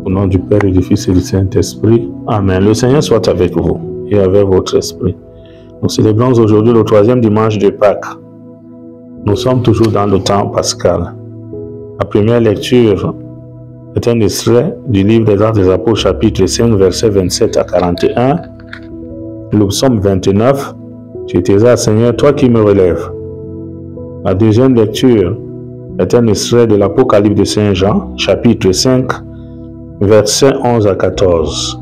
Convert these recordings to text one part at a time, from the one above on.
Au nom du Père et du Fils et du Saint-Esprit. Amen. Le Seigneur soit avec vous et avec votre esprit. Nous célébrons aujourd'hui le 3e dimanche de Pâques. Nous sommes toujours dans le temps pascal. La première lecture est un extrait du livre des Actes des Apôtres, chapitre 5, versets 27 à 41. Le psaume 29. Tu es Seigneur, toi qui me relèves. La deuxième lecture est un extrait de l'Apocalypse de Saint Jean, chapitre 5, versets 11 à 14.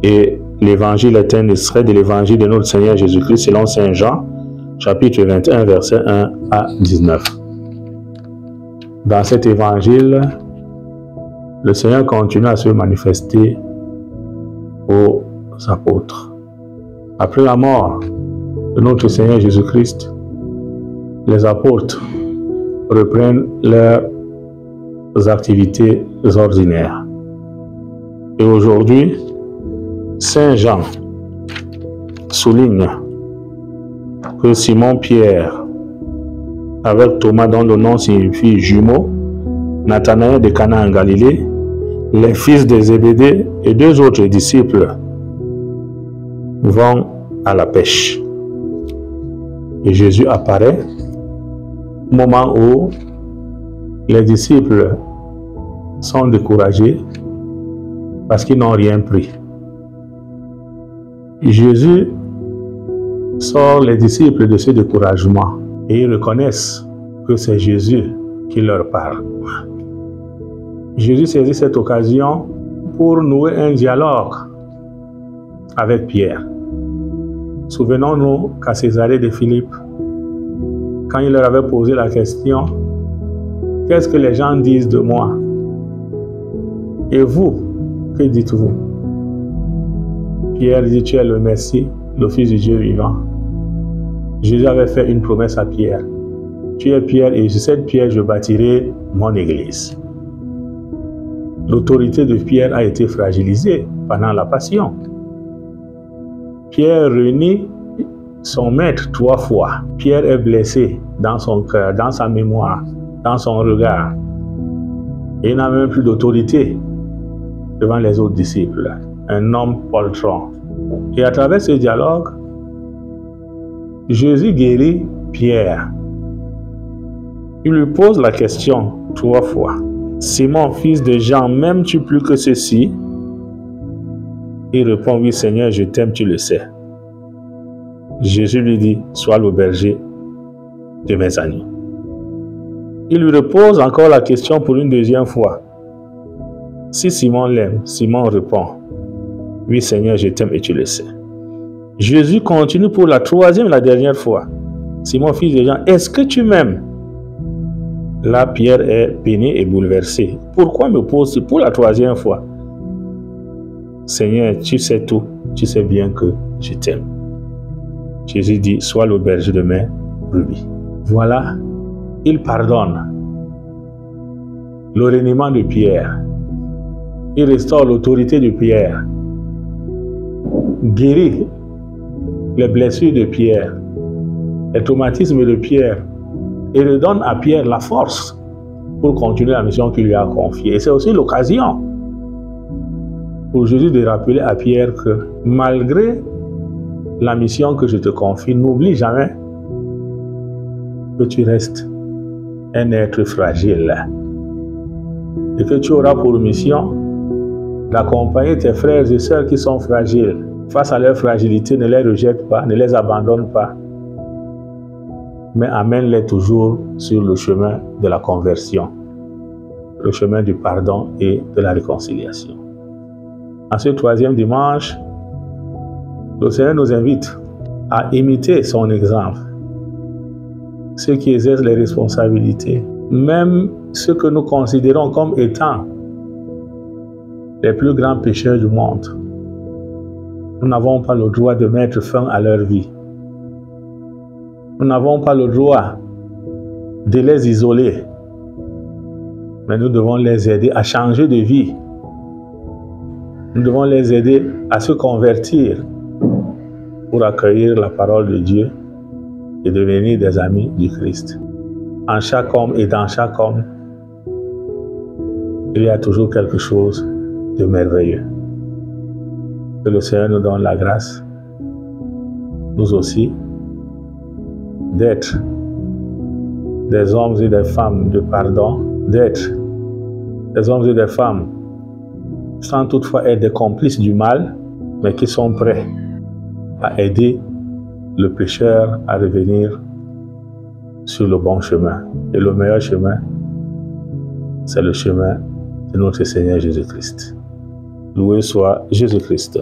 Et l'évangile est un extrait de l'évangile de notre Seigneur Jésus-Christ selon Saint Jean, chapitre 21, versets 1 à 19. Dans cet évangile, le Seigneur continue à se manifester aux apôtres. Après la mort de notre Seigneur Jésus-Christ, les apôtres reprennent leurs activités ordinaires. Et aujourd'hui, Saint Jean souligne que Simon-Pierre, avec Thomas dont le nom signifie jumeau, Nathanaël de Cana en Galilée, les fils de Zébédée et 2 autres disciples vont à la pêche. Et Jésus apparaît au moment où les disciples sont découragés parce qu'ils n'ont rien pris. Jésus sort les disciples de ce découragement et ils reconnaissent que c'est Jésus qui leur parle. Jésus saisit cette occasion pour nouer un dialogue avec Pierre. Souvenons-nous qu'à Césarée de Philippe, quand il leur avait posé la question « Qu'est-ce que les gens disent de moi? Et vous, que dites-vous » Pierre dit « Tu es le Messie, le Fils du Dieu vivant. » Jésus avait fait une promesse à Pierre. « Tu es Pierre et sur cette pierre je bâtirai mon église. » L'autorité de Pierre a été fragilisée pendant la Passion. Pierre renie son maître 3 fois. Pierre est blessé dans son cœur, dans sa mémoire, dans son regard. Et il n'a même plus d'autorité devant les autres disciples. Un homme poltron. Et à travers ce dialogue, Jésus guérit Pierre. Il lui pose la question 3 fois. Simon, fils de Jean, m'aimes-tu plus que ceci? Il répond, oui Seigneur, je t'aime, tu le sais. Jésus lui dit, sois le berger de mes agneaux. Il lui repose encore la question pour une 2e fois. Si Simon l'aime, Simon répond, oui Seigneur, je t'aime et tu le sais. Jésus continue pour la 3e et la dernière fois. Simon, fils de Jean, est-ce que tu m'aimes? Là, Pierre est peiné et bouleversé. Pourquoi me poses-tu pour la 3e fois? Seigneur, tu sais tout, tu sais bien que je t'aime. Jésus dit, sois le berger de mes brebis. Voilà, il pardonne le reniement de Pierre. Il restaure l'autorité de Pierre. Guérit les blessures de Pierre, les traumatismes de Pierre, et redonne à Pierre la force pour continuer la mission qu'il lui a confiée. Et c'est aussi l'occasion pour Jésus de rappeler à Pierre que malgré la mission que je te confie, n'oublie jamais que tu restes un être fragile et que tu auras pour mission d'accompagner tes frères et sœurs qui sont fragiles. Face à leur fragilité, ne les rejette pas, ne les abandonne pas, mais amène-les toujours sur le chemin de la conversion, le chemin du pardon et de la réconciliation. En ce 3e dimanche, le Seigneur nous invite à imiter son exemple. Ceux qui exercent les responsabilités, même ceux que nous considérons comme étant les plus grands pécheurs du monde, nous n'avons pas le droit de mettre fin à leur vie. Nous n'avons pas le droit de les isoler, mais nous devons les aider à changer de vie. Nous devons les aider à se convertir pour accueillir la parole de Dieu et devenir des amis du Christ. En chaque homme et dans chaque homme, il y a toujours quelque chose de merveilleux. Que le Seigneur nous donne la grâce, nous aussi, d'être des hommes et des femmes de pardon, d'être des hommes et des femmes sans toutefois être des complices du mal, mais qui sont prêts à aider le pécheur à revenir sur le bon chemin. Et le meilleur chemin, c'est le chemin de notre Seigneur Jésus-Christ. Loué soit Jésus-Christ.